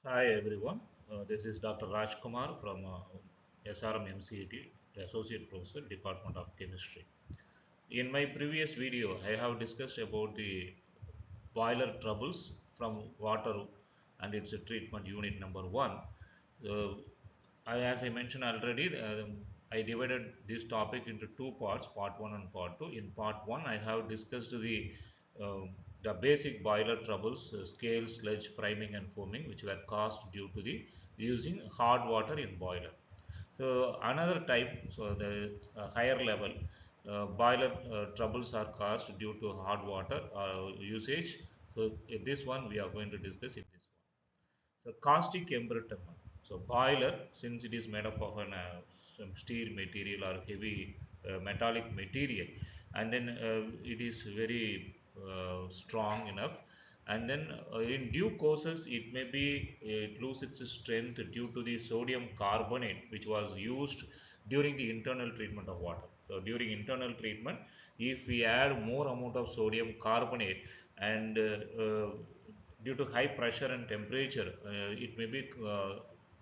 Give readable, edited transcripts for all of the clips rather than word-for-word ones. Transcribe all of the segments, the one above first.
Hi everyone, this is Dr. Rajkumar from SRM MCET, Associate Professor, Department of Chemistry. In my previous video, I have discussed about the boiler troubles from water and its treatment unit number 1. Uh, as I mentioned already, I divided this topic into two parts, part 1 and part 2. In part 1, I have discussed um, the basic boiler troubles, scale, sludge, priming and foaming, which were caused due to the using hard water in boiler. So another type, so the higher level boiler troubles are caused due to hard water usage. So in this one we are going to discuss in this one. So caustic embrittlement. So boiler, since it is made up of some steel material or heavy metallic material, and then it is very strong enough, and then in due courses it may be it lose its strength due to the sodium carbonate which was used during the internal treatment of water. So during internal treatment, if we add more amount of sodium carbonate and due to high pressure and temperature, it may be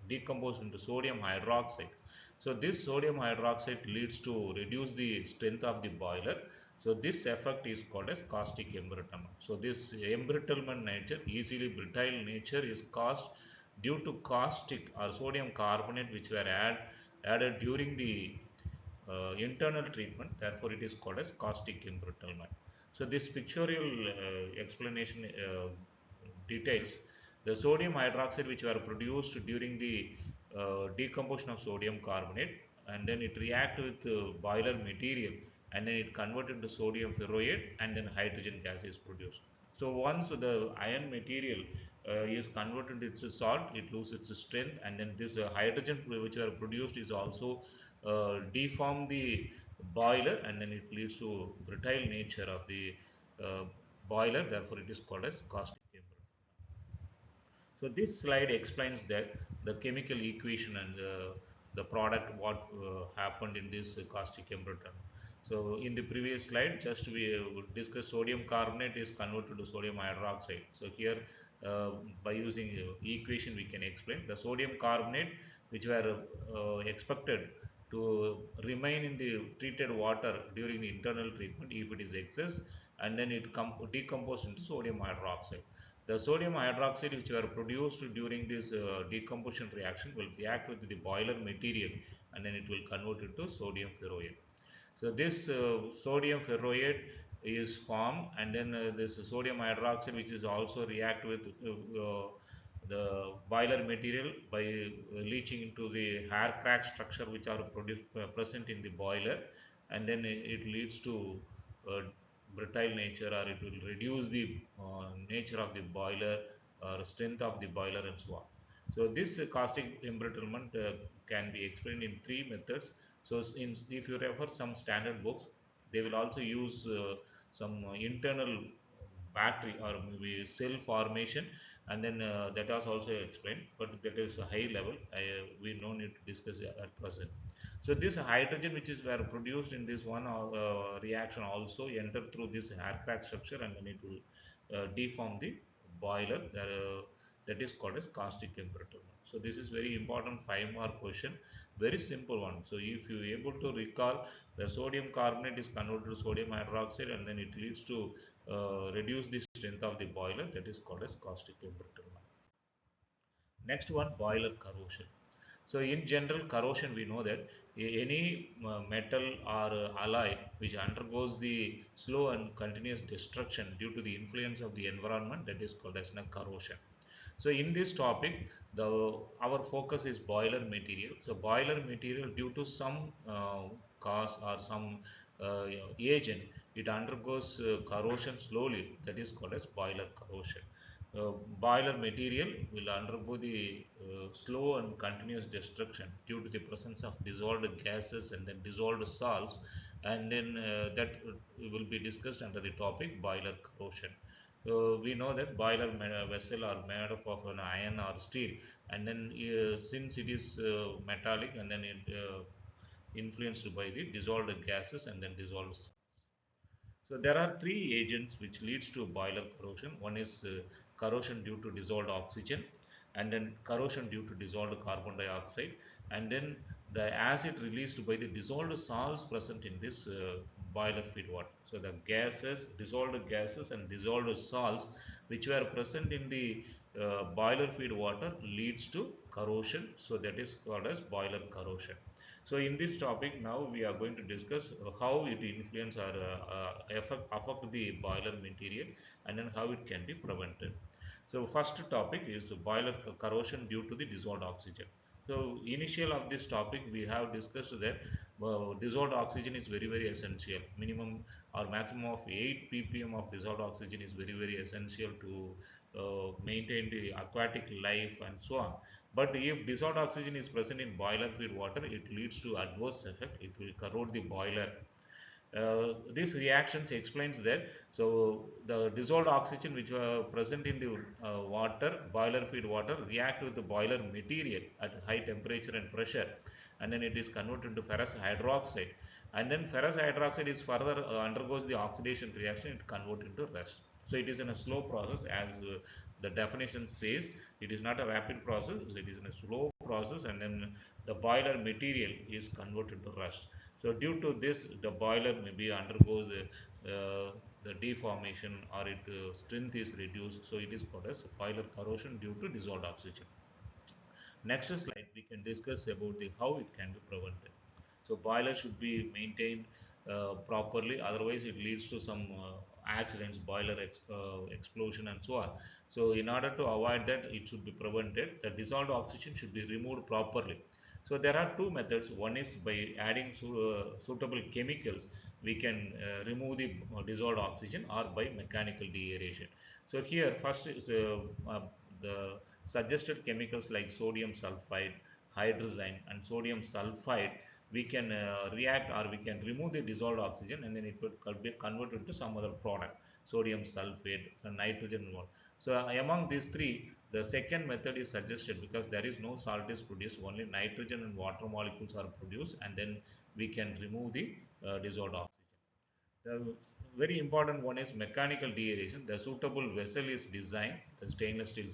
decomposed into sodium hydroxide. So this sodium hydroxide leads to reduce the strength of the boiler. So this effect is called as caustic embrittlement. So this embrittlement nature, easily brittle nature, is caused due to caustic or sodium carbonate which were added during the internal treatment. Therefore it is called as caustic embrittlement. So this pictorial explanation details the sodium hydroxide which were produced during the decomposition of sodium carbonate, and then it react with boiler material, and then it converted to sodium ferroate, and then hydrogen gas is produced. So once the iron material is converted into salt, it loses its strength, and then this hydrogen which are produced is also deform the boiler, and then it leads to brittle nature of the uh, boiler. Therefore it is called as caustic embrittlement. So this slide explains that the chemical equation and the product what happened in this caustic embrittlement. So in the previous slide, just we discussed sodium carbonate is converted to sodium hydroxide. So here uh, by using equation we can explain the sodium carbonate which were expected to remain in the treated water during the internal treatment if it is excess, and then it decomposed into sodium hydroxide. The sodium hydroxide which were produced during this decomposition reaction will react with the boiler material, and then it will convert it to sodium ferroate. So this sodium ferroate is formed, and then this sodium hydroxide which is also react with the boiler material by leaching into the hair crack structure which are present in the boiler, and then it leads to uh, brittle nature, or it will reduce the nature of the boiler or strength of the boiler and so on. So this caustic embrittlement can be explained in three methods. So if you refer some standard books, they will also use some internal battery or maybe cell formation, and then that was also explained, but that is a high level. We no need to discuss at present. So this hydrogen which is were produced in this one reaction also enter through this air crack structure, and then it will deform the boiler. That is called as caustic embrittlement. So this is very important 5 mark question, very simple one. So if you able to recall, the sodium carbonate is converted to sodium hydroxide, and then it leads to reduce the strength of the boiler. That is called as caustic embrittlement. Next one, boiler corrosion. So in general corrosion, we know that any metal or alloy which undergoes the slow and continuous destruction due to the influence of the environment, that is called as corrosion. So in this topic, the our focus is boiler material. So boiler material, due to some cause or some agent, it undergoes corrosion slowly. That is called as boiler corrosion. Boiler material will undergo the slow and continuous destruction due to the presence of dissolved gases and then dissolved salts, and then that will be discussed under the topic boiler corrosion. So we know that boiler vessel are made up of an iron or steel, and then since it is metallic, and then it influenced by the dissolved gases and then dissolved. So there are three agents which leads to boiler corrosion. One is corrosion due to dissolved oxygen. and then corrosion due to dissolved carbon dioxide, and then the acid released by the dissolved salts present in this boiler feed water. So the gases, dissolved gases and dissolved salts which were present in the boiler feed water leads to corrosion. So that is called as boiler corrosion. So in this topic now we are going to discuss how it influence or affect the boiler material, and then how it can be prevented. So first topic is boiler corrosion due to the dissolved oxygen. So initial of this topic we have discussed that dissolved oxygen is very essential. Minimum or maximum of 8 ppm of dissolved oxygen is very essential to maintain the aquatic life and so on. But if dissolved oxygen is present in boiler feed water, it leads to adverse effect. It will corrode the boiler. These reactions explains that. So the dissolved oxygen which were present in the water, boiler feed water, react with the boiler material at high temperature and pressure, and then it is converted into ferrous hydroxide, and then ferrous hydroxide is further undergoes the oxidation reaction, it convert into rust. So it is in a slow process, as the definition says. It is not a rapid process, it is in a slow process, and then the boiler material is converted to rust. So due to this, the boiler maybe undergoes the deformation, or it strength is reduced. So it is called as boiler corrosion due to dissolved oxygen. Next slide we can discuss about the how it can be prevented. So boiler should be maintained properly, otherwise it leads to some accidents, boiler explosion and so on. So in order to avoid that, it should be prevented. The dissolved oxygen should be removed properly. So there are two methods. One is by adding suitable chemicals, we can remove the dissolved oxygen, or by mechanical deaeration. So here first is the suggested chemicals like sodium sulfide, hydrazine and sodium sulfide. We can react, or we can remove the dissolved oxygen, and then it would be converted to some other product, sodium sulfate, nitrogen one. So among these three, the second method is suggested, because there is no salt is produced, only nitrogen and water molecules are produced, and then we can remove the dissolved oxygen. The very important one is mechanical deaeration. The suitable vessel is designed, the stainless steel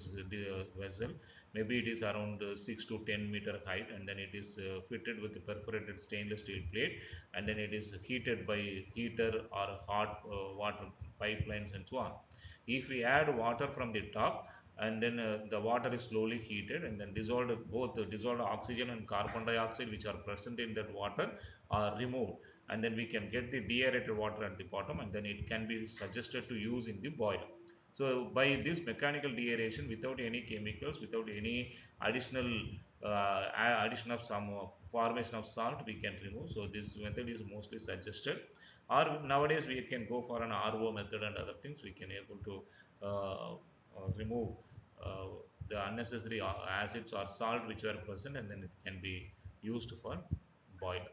vessel. Maybe it is around 6 to 10 meter height, and then it is fitted with a perforated stainless steel plate, and then it is heated by heater or hot water pipelines and so on. If we add water from the top, and then the water is slowly heated, and then dissolved, both the dissolved oxygen and carbon dioxide which are present in that water are removed, and then we can get the deaerated water at the bottom, and then it can be suggested to use in the boiler. So by this mechanical deaeration, without any chemicals, without any additional addition of some formation of salt, we can remove. So this method is mostly suggested. Or nowadays we can go for an RO method and other things. We can able to remove uh, the unnecessary acids or salt which were present, and then it can be used for boiler.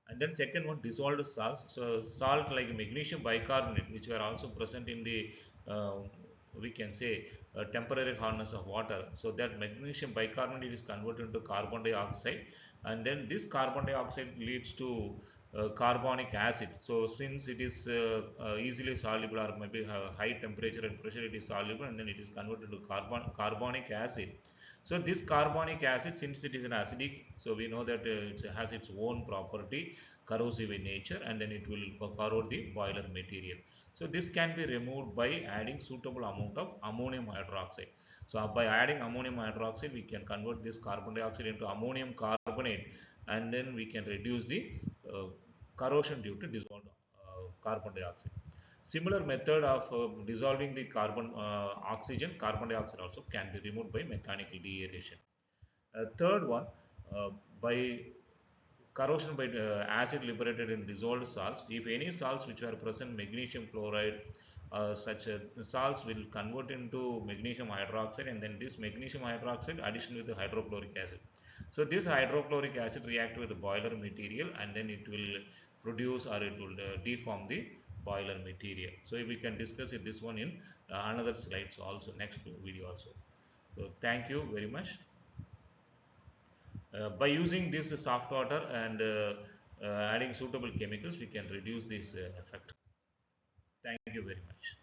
And then second one, dissolved salts. So salt like magnesium bicarbonate, which were also present in the uh, we can say temporary hardness of water. So that magnesium bicarbonate is converted into carbon dioxide, and then this carbon dioxide leads to carbonic acid. So since it is easily soluble, or maybe high temperature and pressure, it is soluble, and then it is converted to carbonic acid. So this carbonic acid, since it is an acidic, so we know that it has its own property, corrosive in nature, and then it will corrode the boiler material. So this can be removed by adding suitable amount of ammonium hydroxide. So by adding ammonium hydroxide, we can convert this carbon dioxide into ammonium carbonate, and then we can reduce the uh, corrosion due to dissolved carbon dioxide. Similar method of dissolving the carbon dioxide also can be removed by mechanical deaeration. Third one, by corrosion by acid liberated in dissolved salts. If any salts which are present magnesium chloride, such salts will convert into magnesium hydroxide, and then this magnesium hydroxide addition with the hydrochloric acid. So this hydrochloric acid react with the boiler material, and then it will produce, or it will deform the boiler material. So we can discuss it, this one in another slides also, next video also. So thank you very much. By using this soft water and adding suitable chemicals, we can reduce this effect. Thank you very much.